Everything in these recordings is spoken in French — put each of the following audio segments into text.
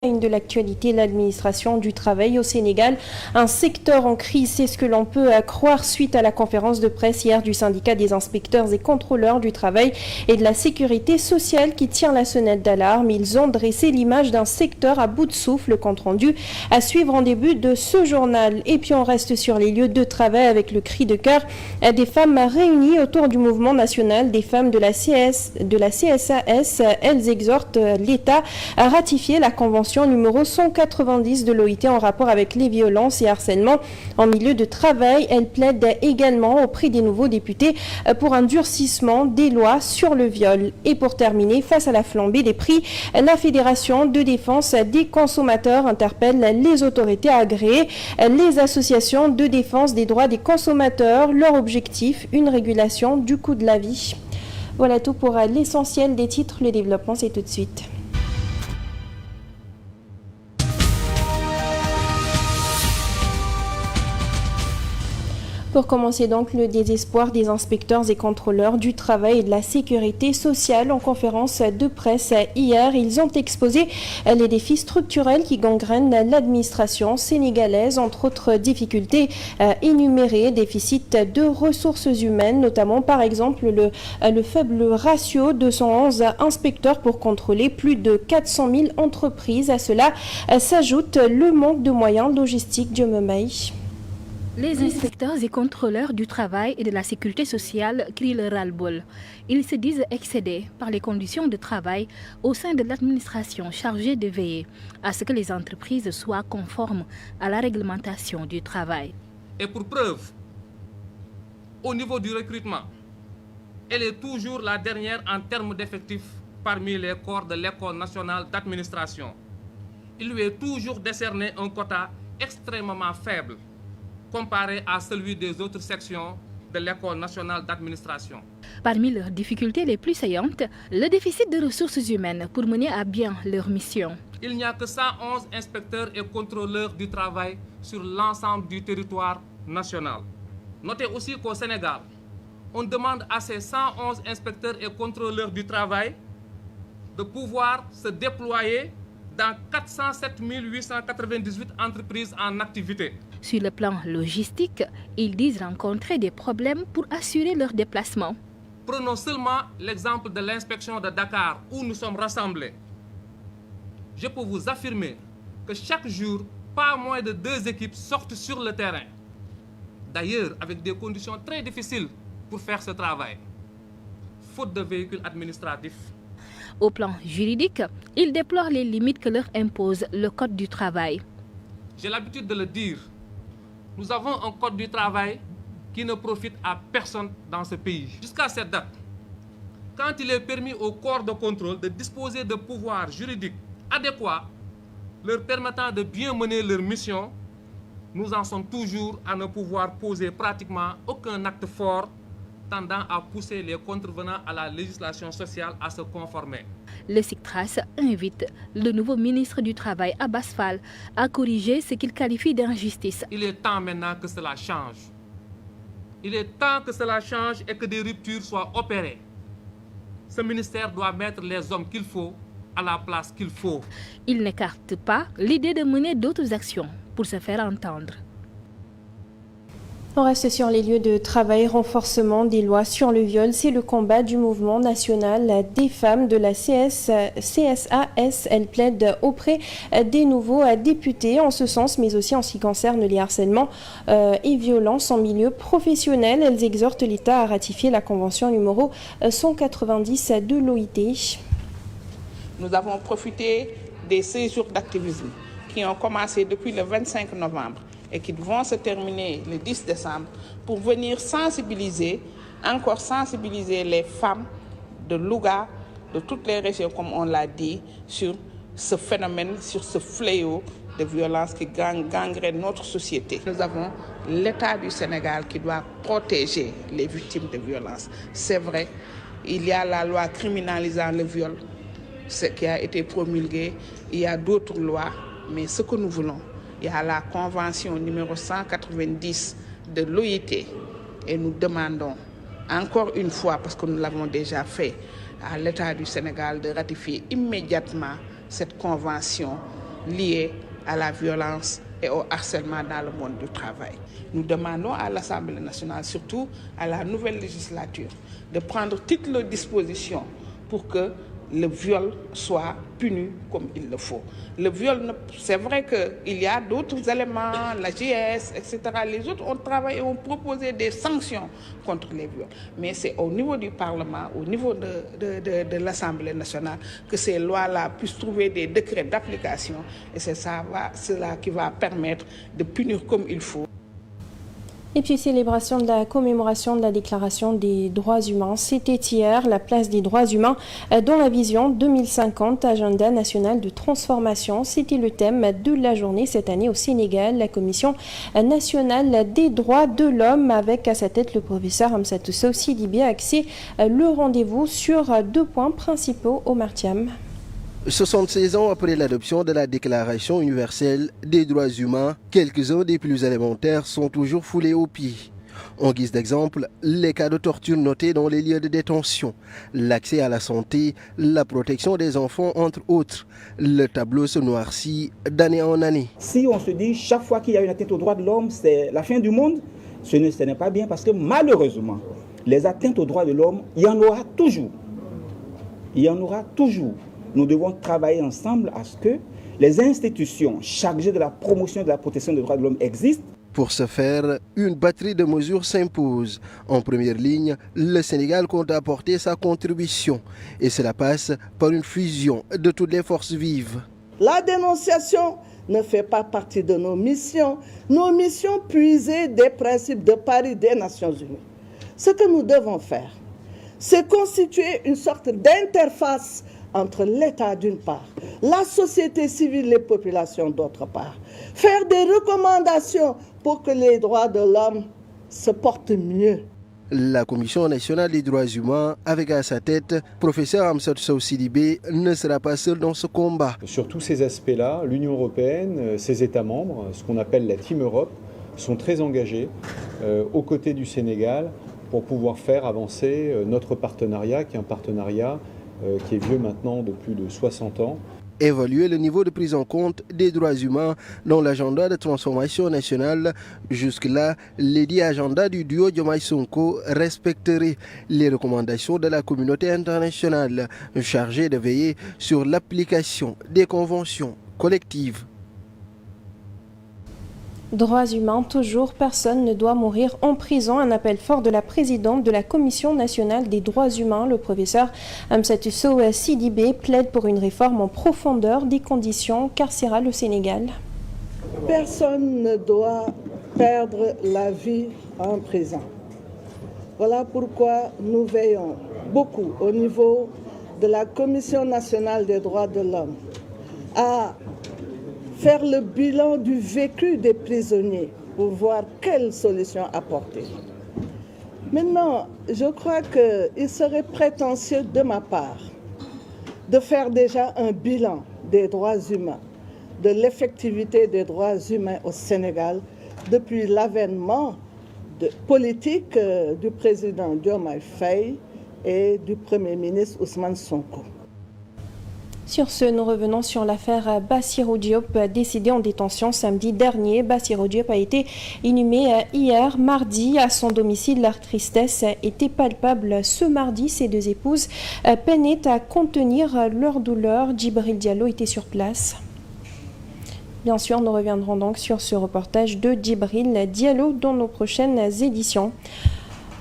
De l'actualité, l'administration du travail au Sénégal, un secteur en crise, c'est ce que l'on peut croire suite à la conférence de presse hier du syndicat des inspecteurs et contrôleurs du travail et de la sécurité sociale qui tire la sonnette d'alarme. Ils ont dressé l'image d'un secteur à bout de souffle, compte rendu à suivre en début de ce journal. Et puis on reste sur les lieux de travail avec le cri de cœur des femmes réunies autour du mouvement national des femmes de la CSAS. Elles exhortent l'État à ratifier la convention numéro 190 de l'OIT en rapport avec les violences et harcèlements en milieu de travail. Elle plaide également auprès des nouveaux députés pour un durcissement des lois sur le viol. Et pour terminer, face à la flambée des prix, la Fédération de défense des consommateurs interpelle les autorités agréées, les associations de défense des droits des consommateurs. Leur objectif, une régulation du coût de la vie. Voilà tout pour l'essentiel des titres. Le développement, c'est tout de suite. Pour commencer donc, le désespoir des inspecteurs et contrôleurs du travail et de la sécurité sociale en conférence de presse hier. Ils ont exposé les défis structurels qui gangrènent l'administration sénégalaise, entre autres difficultés énumérées, déficit de ressources humaines, notamment par exemple le faible ratio de 111 inspecteurs pour contrôler plus de 400 000 entreprises. À cela s'ajoute le manque de moyens logistiques. Dieu me maille. Les inspecteurs et contrôleurs du travail et de la sécurité sociale crient le ras-le-bol. Ils se disent excédés par les conditions de travail au sein de l'administration chargée de veiller à ce que les entreprises soient conformes à la réglementation du travail. Et pour preuve, au niveau du recrutement, elle est toujours la dernière en termes d'effectifs parmi les corps de l'École nationale d'administration. Il lui est toujours décerné un quota extrêmement faible comparé à celui des autres sections de l'École nationale d'administration. Parmi leurs difficultés les plus saillantes, le déficit de ressources humaines pour mener à bien leur mission. Il n'y a que 111 inspecteurs et contrôleurs du travail sur l'ensemble du territoire national. Notez aussi qu'au Sénégal, on demande à ces 111 inspecteurs et contrôleurs du travail de pouvoir se déployer dans 407 898 entreprises en activité. Sur le plan logistique, ils disent rencontrer des problèmes pour assurer leur déplacement. Prenons seulement l'exemple de l'inspection de Dakar où nous sommes rassemblés. Je peux vous affirmer que chaque jour, pas moins de 2 équipes sortent sur le terrain. D'ailleurs, avec des conditions très difficiles pour faire ce travail, faute de véhicules administratifs. Au plan juridique, ils déplorent les limites que leur impose le Code du travail. J'ai l'habitude de le dire. Nous avons un code du travail qui ne profite à personne dans ce pays. Jusqu'à cette date, quand il est permis au corps de contrôle de disposer de pouvoirs juridiques adéquats, leur permettant de bien mener leur mission, nous en sommes toujours à ne pouvoir poser pratiquement aucun acte fort tendant à pousser les contrevenants à la législation sociale à se conformer. Le SICTRAS invite le nouveau ministre du Travail, Abass Fall, à corriger ce qu'il qualifie d'injustice. Il est temps maintenant que cela change. Il est temps que cela change et que des ruptures soient opérées. Ce ministère doit mettre les hommes qu'il faut à la place qu'il faut. Il n'écarte pas l'idée de mener d'autres actions pour se faire entendre. On reste sur les lieux de travail, renforcement des lois sur le viol. C'est le combat du mouvement national des femmes de la CSAS. Elle plaide auprès des nouveaux députés en ce sens, mais aussi en ce qui concerne les harcèlements et violences en milieu professionnel. Elles exhortent l'État à ratifier la convention numéro 190 de l'OIT. Nous avons profité des 6 jours d'activisme qui ont commencé depuis le 25 novembre et qui vont se terminer le 10 décembre pour venir sensibiliser les femmes de Louga, de toutes les régions, comme on l'a dit, sur ce phénomène, sur ce fléau de violence qui gangrène notre société. Nous avons l'État du Sénégal qui doit protéger les victimes de violence. C'est vrai, il y a la loi criminalisant le viol, ce qui a été promulguée, il y a d'autres lois, mais ce que nous voulons, il y a la convention numéro 190 de l'OIT et nous demandons encore une fois, parce que nous l'avons déjà fait, à l'État du Sénégal de ratifier immédiatement cette convention liées à la violence et au harcèlement dans le monde du travail. Nous demandons à l'Assemblée nationale, surtout à la nouvelle législature, de prendre toutes les dispositions pour que le viol soit puni comme il le faut. Le viol, c'est vrai qu'il y a d'autres éléments, la JS, etc. Les autres ont travaillé, ont proposé des sanctions contre les viols. Mais c'est au niveau du Parlement, au niveau de l'Assemblée nationale, que ces lois-là puissent trouver des décrets d'application. Et c'est cela qui va permettre de punir comme il faut. Et puis, célébration de la commémoration de la Déclaration des droits humains. C'était hier la place des droits humains dans la vision 2050, agenda national de transformation. C'était le thème de la journée cette année au Sénégal. La Commission nationale des droits de l'homme, avec à sa tête le professeur Amsatou Sow Sidibé, a axé le rendez-vous sur 2 points principaux au Martiam. 76 ans après l'adoption de la Déclaration universelle des droits humains, quelques-uns des plus élémentaires sont toujours foulés aux pieds. En guise d'exemple, les cas de torture notés dans les lieux de détention, l'accès à la santé, la protection des enfants, entre autres. Le tableau se noircit d'année en année. Si on se dit chaque fois qu'il y a une atteinte aux droits de l'homme, c'est la fin du monde, ce n'est pas bien parce que malheureusement, les atteintes aux droits de l'homme, il y en aura toujours. Il y en aura toujours. Nous devons travailler ensemble à ce que les institutions chargées de la promotion et de la protection des droits de l'homme existent. Pour ce faire, une batterie de mesures s'impose. En première ligne, le Sénégal compte apporter sa contribution. Et cela passe par une fusion de toutes les forces vives. La dénonciation ne fait pas partie de nos missions. Nos missions puisées des principes de Paris des Nations Unies. Ce que nous devons faire, c'est constituer une sorte d'interface entre l'État d'une part, la société civile, les populations d'autre part. Faire des recommandations pour que les droits de l'homme se portent mieux. La Commission nationale des droits humains, avec à sa tête professeur Amsatou Sow Sidibé, ne sera pas seul dans ce combat. Sur tous ces aspects-là, l'Union européenne, ses États membres, ce qu'on appelle la Team Europe, sont très engagés aux côtés du Sénégal pour pouvoir faire avancer notre partenariat, qui est un partenariat qui est vieux maintenant de plus de 60 ans. Évaluer le niveau de prise en compte des droits humains dans l'agenda de transformation nationale. Jusque-là, l'édit agenda du duo Diomaye Sonko respecterait les recommandations de la communauté internationale chargée de veiller sur l'application des conventions collectives. Droits humains, toujours, personne ne doit mourir en prison. Un appel fort de la présidente de la Commission nationale des droits humains, le professeur Amsatou Sow Sidibé, plaide pour une réforme en profondeur des conditions carcérales au Sénégal. Personne ne doit perdre la vie en prison. Voilà pourquoi nous veillons beaucoup au niveau de la Commission nationale des droits de l'homme à faire le bilan du vécu des prisonniers pour voir quelles solutions apporter. Maintenant, je crois qu'il serait prétentieux de ma part de faire déjà un bilan des droits humains, de l'effectivité des droits humains au Sénégal depuis l'avènement politique du président Diomaye Faye et du Premier ministre Ousmane Sonko. Sur ce, nous revenons sur l'affaire Bassirou Diop, décédé en détention samedi dernier. Bassirou Diop a été inhumé hier, mardi, à son domicile. Leur tristesse était palpable. Ce mardi, ces 2 épouses peinaient à contenir leur douleur. Djibril Diallo était sur place. Bien sûr, nous reviendrons donc sur ce reportage de Djibril Diallo dans nos prochaines éditions.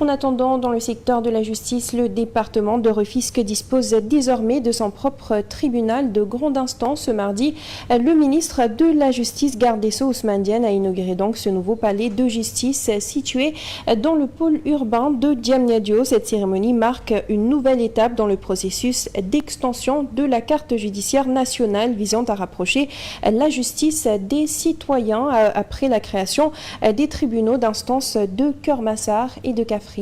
En attendant, dans le secteur de la justice, le département de Rufisque dispose désormais de son propre tribunal de grande instance. Ce mardi, le ministre de la Justice, garde des Sceaux Ousmane Diagne, a inauguré donc ce nouveau palais de justice situé dans le pôle urbain de Diamniadio. Cette cérémonie marque une nouvelle étape dans le processus d'extension de la carte judiciaire nationale visant à rapprocher la justice des citoyens après la création des tribunaux d'instance de Keur-Massar et de Kaffrine.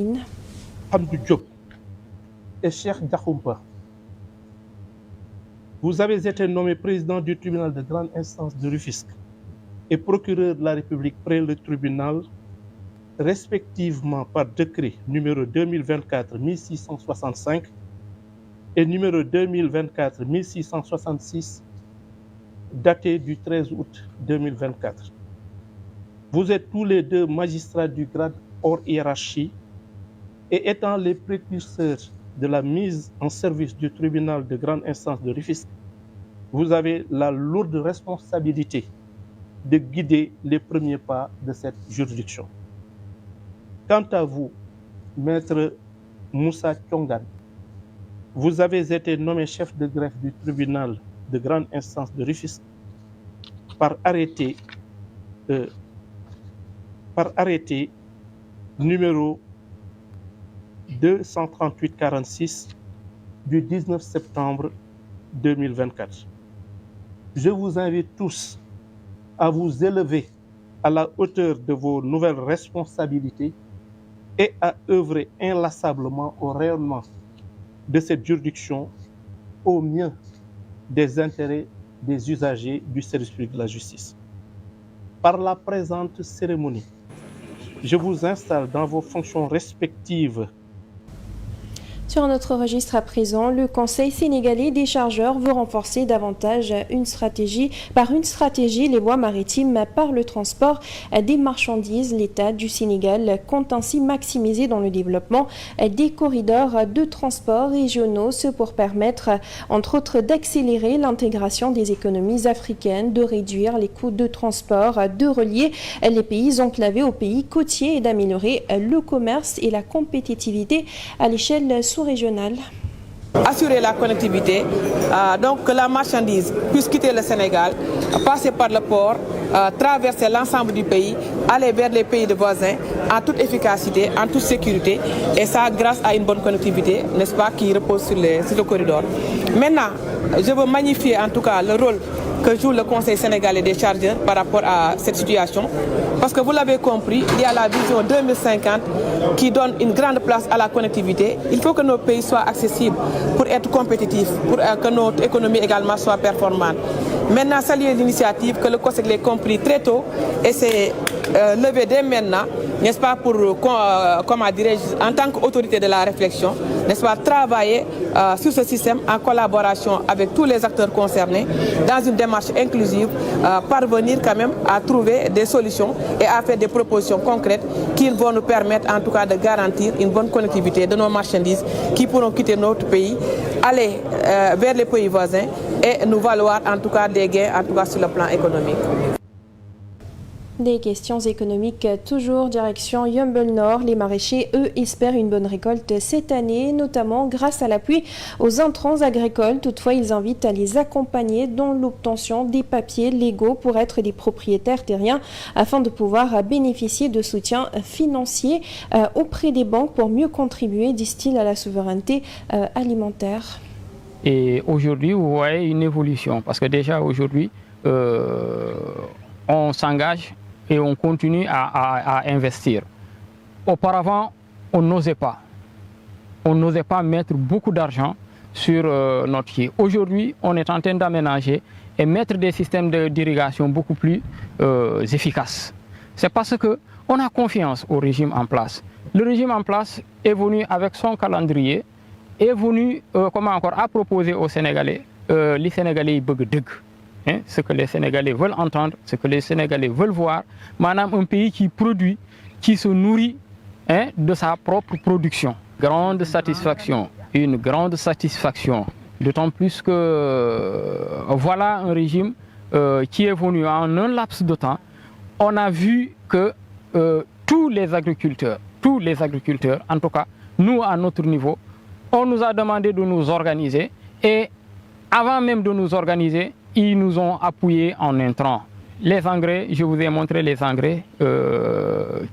Hamdou Diop et Cheikh Diakhoumpa, vous avez été nommé président du tribunal de grande instance de Rufisque et procureur de la République près le tribunal, respectivement par décret numéro 2024-1665 et numéro 2024-1666 daté du 13 août 2024. Vous êtes tous les deux magistrats du grade hors hiérarchie et étant les précurseurs de la mise en service du tribunal de grande instance de Rufisque, vous avez la lourde responsabilité de guider les premiers pas de cette juridiction. Quant à vous, Maître Moussa Thiongan, vous avez été nommé chef de greffe du tribunal de grande instance de Rufisque par arrêté numéro 238-46 du 19 septembre 2024. Je vous invite tous à vous élever à la hauteur de vos nouvelles responsabilités et à œuvrer inlassablement au rayonnement de cette juridiction au mieux des intérêts des usagers du service public de la justice. Par la présente cérémonie, je vous installe dans vos fonctions respectives. Sur un autre registre à présent, le Conseil sénégalais des chargeurs veut renforcer davantage une stratégie les voies maritimes par le transport des marchandises. L'État du Sénégal compte ainsi maximiser dans le développement des corridors de transport régionaux, ce pour permettre entre autres d'accélérer l'intégration des économies africaines, de réduire les coûts de transport, de relier les pays enclavés aux pays côtiers et d'améliorer le commerce et la compétitivité à l'échelle sous-régionale. Assurer la connectivité, donc que la marchandise puisse quitter le Sénégal, passer par le port, traverser l'ensemble du pays, aller vers les pays de voisins en toute efficacité, en toute sécurité, et ça grâce à une bonne connectivité, n'est-ce pas, qui repose sur le corridor. Maintenant, je veux magnifier en tout cas le rôle que joue le Conseil sénégalais des chargeurs par rapport à cette situation. Parce que vous l'avez compris, il y a la vision 2050 qui donne une grande place à la connectivité. Il faut que nos pays soient accessibles pour être compétitifs, pour que notre économie également soit performante. Maintenant, saluer l'initiative que le Conseil a compris très tôt et c'est levé dès maintenant, n'est-ce pas, pour, comment dirais-je, en tant qu'autorité de la réflexion, n'est-ce pas, travailler sur ce système en collaboration avec tous les acteurs concernés dans une démarche inclusive, parvenir quand même à trouver des solutions et à faire des propositions concrètes qui vont nous permettre en tout cas de garantir une bonne connectivité de nos marchandises qui pourront quitter notre pays, aller vers les pays voisins et nous valoir en tout cas des gains en tout cas sur le plan économique. Des questions économiques toujours, direction Yeumbeul Nord. Les maraîchers, eux, espèrent une bonne récolte cette année, notamment grâce à l'appui aux intrants agricoles. Toutefois, ils invitent à les accompagner dans l'obtention des papiers légaux pour être des propriétaires terriens afin de pouvoir bénéficier de soutien financier auprès des banques pour mieux contribuer, disent-ils, à la souveraineté alimentaire. Et aujourd'hui, vous voyez une évolution parce que déjà aujourd'hui, on s'engage et on continue à investir. Auparavant, on n'osait pas. On n'osait pas mettre beaucoup d'argent sur notre pied. Aujourd'hui, on est en train d'aménager et mettre des systèmes d'irrigation beaucoup plus efficaces. C'est parce qu'on a confiance au régime en place. Le régime en place est venu avec son calendrier, est venu à proposer aux Sénégalais, les Sénégalais ils veulent deug. Ce que les Sénégalais veulent entendre, ce que les Sénégalais veulent voir, madame, un pays qui produit, qui se nourrit de sa propre production. Grande satisfaction, une grande satisfaction. D'autant plus que voilà un régime qui est venu en un laps de temps. On a vu que tous les agriculteurs, en tout cas, nous à notre niveau, on nous a demandé de nous organiser et avant même de nous organiser, ils nous ont appuyés en intrants. Les engrais, je vous ai montré les engrais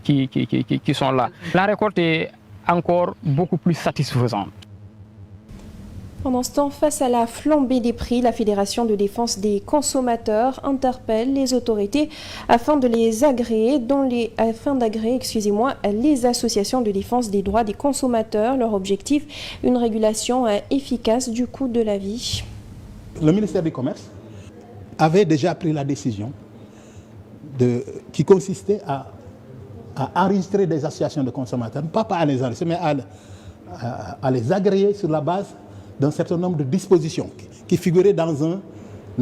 qui sont là. La récolte est encore beaucoup plus satisfaisante. Pendant ce temps, face à la flambée des prix, la Fédération de défense des consommateurs interpelle les autorités afin d'agréer les associations de défense des droits des consommateurs. Leur objectif, une régulation efficace du coût de la vie. Le ministère du Commerce avait déjà pris la décision qui consistait à enregistrer des associations de consommateurs, pas à les enregistrer, mais à les agréer sur la base d'un certain nombre de dispositions qui figuraient dans un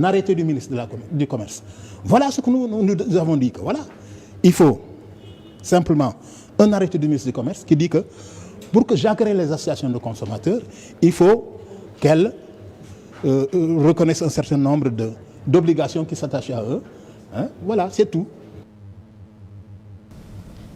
arrêté du ministre du Commerce. Voilà ce que nous avons dit. Que voilà, il faut simplement un arrêté du ministre du Commerce qui dit que pour que j'agrée les associations de consommateurs, il faut qu'elles reconnaissent un certain nombre d'obligations qui s'attachent à eux. Hein? Voilà, c'est tout.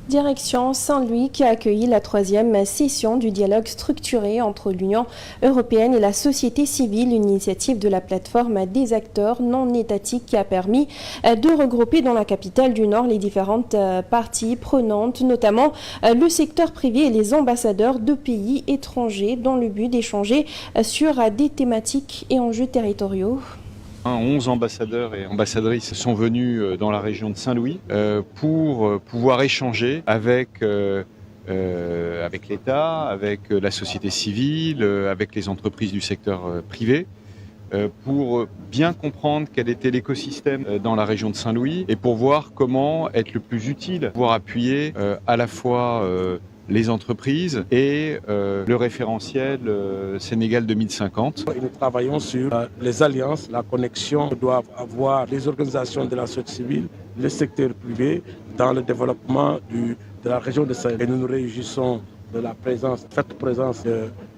Direction Saint-Louis qui a accueilli la 3e session du dialogue structuré entre l'Union européenne et la société civile, une initiative de la plateforme des acteurs non étatiques qui a permis de regrouper dans la capitale du Nord les différentes parties prenantes, notamment le secteur privé et les ambassadeurs de pays étrangers dans le but d'échanger sur des thématiques et enjeux territoriaux. 11 ambassadeurs et ambassadrices sont venus dans la région de Saint-Louis pour pouvoir échanger avec l'État, avec la société civile, avec les entreprises du secteur privé, pour bien comprendre quel était l'écosystème dans la région de Saint-Louis et pour voir comment être le plus utile, pouvoir appuyer à la fois les entreprises et le référentiel Sénégal 2050. Nous travaillons sur les alliances, la connexion que doivent avoir les organisations de la société civile, le secteur privé dans le développement de la région de Saint-Louis. Et nous nous réjouissons de la forte présence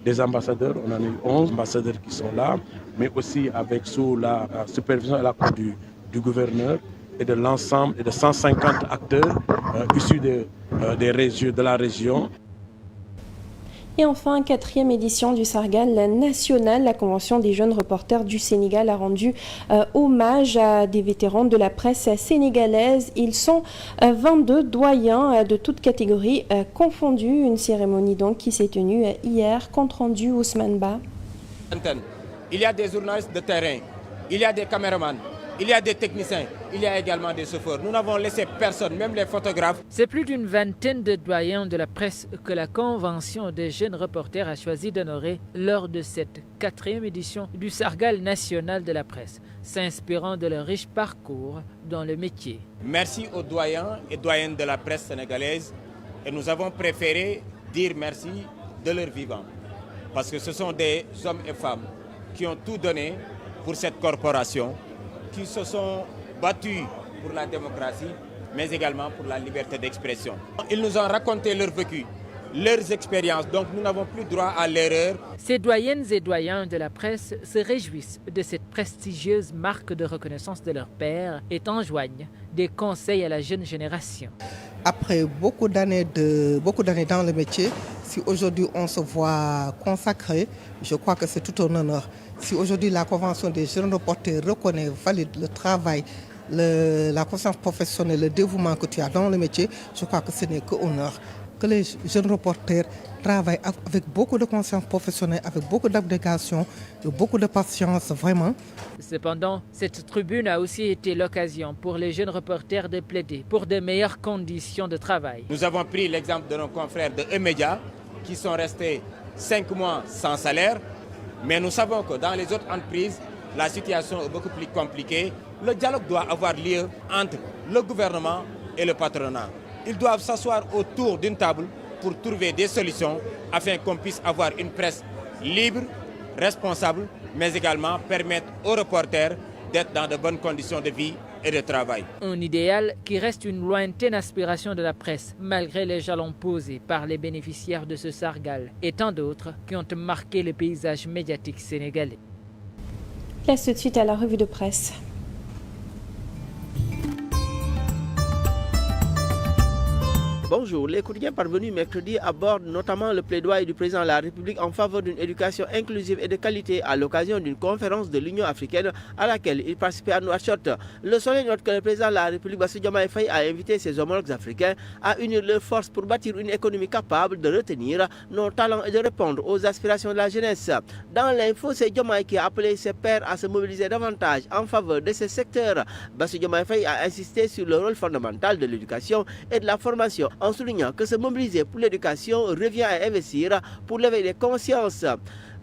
des ambassadeurs. On en a eu 11 ambassadeurs qui sont là, mais aussi sous la supervision et l'accord du gouverneur et de l'ensemble et de 150 acteurs issus de la région. Et enfin, 4e édition du Sargal national. La Convention des jeunes reporters du Sénégal a rendu hommage à des vétérans de la presse sénégalaise. Ils sont 22 doyens de toutes catégories confondues. Une cérémonie donc qui s'est tenue hier. Compte rendu Ousmane Ba. Il y a des journalistes de terrain, il y a des caméramans, il y a des techniciens, il y a également des chauffeurs. Nous n'avons laissé personne, même les photographes. C'est plus d'une vingtaine de doyens de la presse que la Convention des jeunes reporters a choisi d'honorer lors de cette 4e édition du Sargal national de la presse, s'inspirant de leur riche parcours dans le métier. Merci aux doyens et doyennes de la presse sénégalaise et nous avons préféré dire merci de leur vivant. Parce que ce sont des hommes et femmes qui ont tout donné pour cette corporation, qui se sont battus pour la démocratie, mais également pour la liberté d'expression. Ils nous ont raconté leur vécu, leurs expériences, donc nous n'avons plus droit à l'erreur. Ces doyennes et doyens de la presse se réjouissent de cette prestigieuse marque de reconnaissance de leur père et enjoignent des conseils à la jeune génération. Après beaucoup d'années dans le métier, si aujourd'hui on se voit consacré, je crois que c'est tout un honneur. Si aujourd'hui la Convention des jeunes reporters reconnaît, valide le travail, la conscience professionnelle, le dévouement que tu as dans le métier, je crois que ce n'est que honneur. Que les jeunes reporters travaillent avec beaucoup de conscience professionnelle, avec beaucoup d'abnégation, beaucoup de patience, vraiment. Cependant, cette tribune a aussi été l'occasion pour les jeunes reporters de plaider pour de meilleures conditions de travail. Nous avons pris l'exemple de nos confrères de E-Média qui sont restés 5 mois sans salaire, mais nous savons que dans les autres entreprises, la situation est beaucoup plus compliquée. Le dialogue doit avoir lieu entre le gouvernement et le patronat. Ils doivent s'asseoir autour d'une table pour trouver des solutions afin qu'on puisse avoir une presse libre, responsable, mais également permettre aux reporters d'être dans de bonnes conditions de vie et de travail. Un idéal qui reste une lointaine aspiration de la presse, malgré les jalons posés par les bénéficiaires de ce Sargal et tant d'autres qui ont marqué le paysage médiatique sénégalais. Place tout de suite à la revue de presse. Bonjour, les quotidiens parvenus mercredi abordent notamment le plaidoyer du président de la République en faveur d'une éducation inclusive et de qualité à l'occasion d'une conférence de l'Union africaine à laquelle il participait à Nouakchott. Le Soleil note que le président de la République, Bassirou Diomaye Faye, a invité ses homologues africains à unir leurs forces pour bâtir une économie capable de retenir nos talents et de répondre aux aspirations de la jeunesse. Dans l'info, c'est Diomaye qui a appelé ses pairs à se mobiliser davantage en faveur de ces secteurs. Bassirou Diomaye Faye a insisté sur le rôle fondamental de l'éducation et de la formation, en soulignant que se mobiliser pour l'éducation revient à investir pour l'éveil des consciences.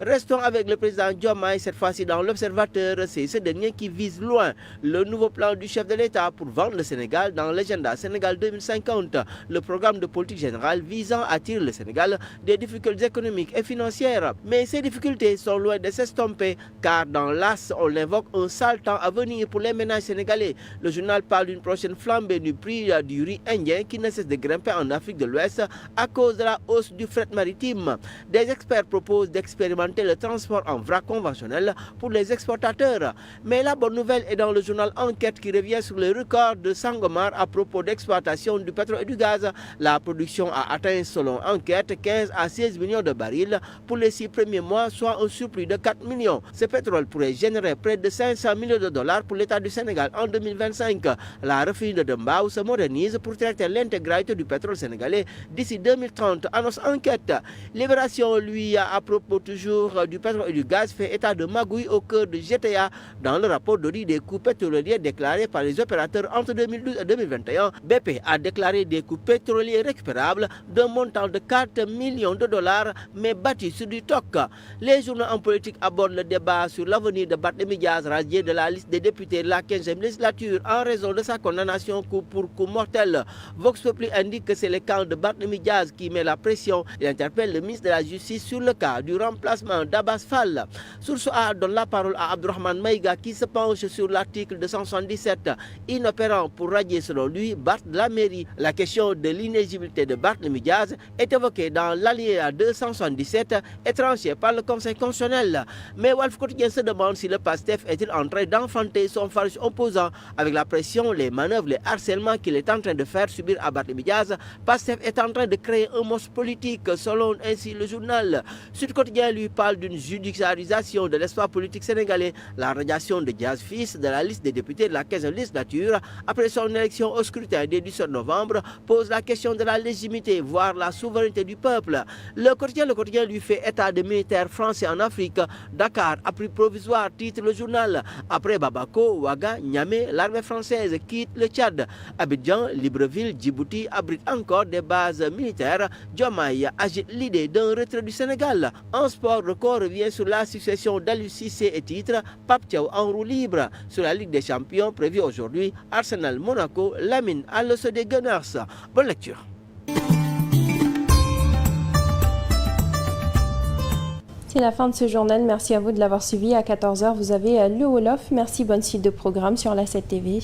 Restons avec le président Diomaye, cette fois-ci dans l'Observateur. C'est ce dernier qui vise loin le nouveau plan du chef de l'État pour vendre le Sénégal dans l'agenda Sénégal 2050, le programme de politique générale visant à tirer le Sénégal des difficultés économiques et financières. Mais ces difficultés sont loin de s'estomper, car dans l'As, on l'invoque un sale temps à venir pour les ménages sénégalais. Le journal parle d'une prochaine flambée du prix du riz indien qui ne cesse de grimper en Afrique de l'Ouest à cause de la hausse du fret maritime. Des experts proposent d'expérimenter le transport en vrac conventionnel pour les exportateurs. Mais la bonne nouvelle est dans le journal Enquête qui revient sur les records de Sangomar à propos d'exploitation du pétrole et du gaz. La production a atteint, selon Enquête, 15 à 16 millions de barils pour les 6 premiers mois, soit un surplus de 4 millions. Ce pétrole pourrait générer près de 500 millions de dollars pour l'État du Sénégal en 2025. La raffinerie de Mbao se modernise pour traiter l'intégralité du pétrole sénégalais d'ici 2030, annonce Enquête. Libération, lui, à propos toujours du pétrole et du gaz, fait état de magouille au cœur de GTA. Dans le rapport d'audit des coûts pétroliers déclarés par les opérateurs entre 2012 et 2021, BP a déclaré des coûts pétroliers récupérables d'un montant de 4 millions de dollars, mais bâtis sur du TOC. Les journaux en politique abordent le débat sur l'avenir de Barthélémy Dias, radié de la liste des députés de la 15e législature en raison de sa condamnation coup pour coup mortel. Vox Populi indique que c'est le camp de Barthélémy Dias qui met la pression. Il interpelle le ministre de la Justice sur le cas du remplacement d'Abbas Fall. Source A donne la parole à Abdourahmane Maïga qui se penche sur l'article 277, inopérant pour radier selon lui Barth de la mairie. La question de l'inéligibilité de Barthélémy Dias est évoquée dans l'alinéa 277 et tranchée par le Conseil constitutionnel. Mais Walf Quotidien se demande si le PASTEF est-il en train d'enfanter son farouche opposant avec la pression, les manœuvres, les harcèlements qu'il est en train de faire subir à Barthélémy Dias. PASTEF est en train de créer un monstre politique, selon ainsi le journal. Sud Quotidien lui parle d'une judiciarisation de l'espoir politique sénégalais. La radiation de Dias fils de la liste des députés de la 15e législature après son élection au scrutin du 17 novembre pose la question de la légitimité, voire la souveraineté du peuple. Le quotidien lui fait état de militaires français en Afrique. Dakar, abri provisoire, titre le journal. Après Bamako, Ouaga, Niamey, l'armée française quitte le Tchad. Abidjan, Libreville, Djibouti abritent encore des bases militaires. Diomaye agite l'idée d'un retrait du Sénégal. En sport, Record revient sur la succession d'Aliou Cissé et titre Pape Thiaw en roue libre. Sur la Ligue des Champions prévue aujourd'hui, Arsenal, Monaco, Lamine à l'assaut des Gunners. Bonne lecture. C'est la fin de ce journal. Merci à vous de l'avoir suivi. À 14h, vous avez le Wolof. Merci, bonne suite de programme sur la 7 TV.